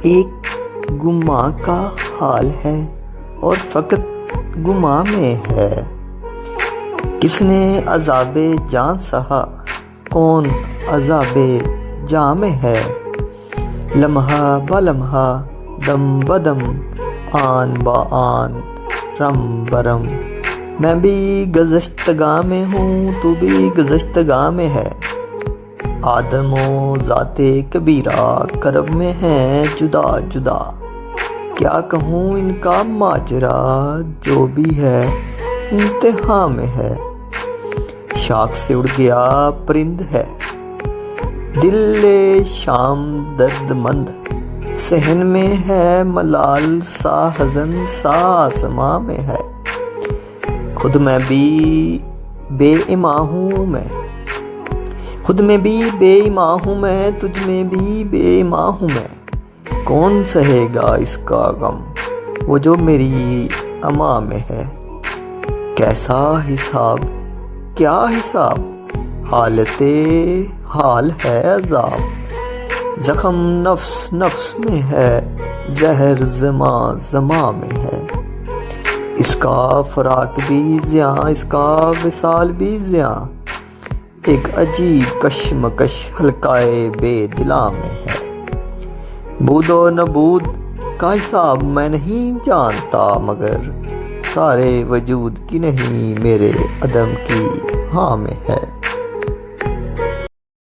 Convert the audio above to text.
ایک گماں کا حال ہے اور فقط گماں میں ہے۔ کس نے عذاب جاں سہا، کون عذاب جاں میں ہے۔ لمحہ بہ لمحہ، دم بدم، آن با آن، رم برم، میں بھی گزشتگاں میں ہوں، تو بھی گزشتگاں میں ہے۔ آدم و ذات کبیرہ کرب میں ہیں جدا جدا، کیا کہوں ان کا ماجرا، جو بھی ہے انتہا میں ہے۔ شاخ سے اڑ گیا پرند ہے دل شام درد مند، صحن میں ہے ملال سا حزن سا آسماں میں ہے۔ خود میں بھی بے ایماں ہوں میں، خود میں بھی بے ایماں ہوں میں، تجھ میں بھی بے ایماں ہوں میں۔ کون سہے گا اس کا غم، وہ جو میری اماں میں ہے۔ کیسا حساب کیا حساب، حالت حال ہے عذاب، زخم نفس نفس میں ہے، زہر زماں زماں میں ہے۔ اس کا فراق بھی زیاں، اس کا وصال بھی زیاں، ایک عجیب کشمکش حلقۂ بے دلاں میں ہے۔ بود و نبود کا حساب میں نہیں جانتا، مگر سارے وجود کی نہیں میرے عدم کی ہاں میں ہے۔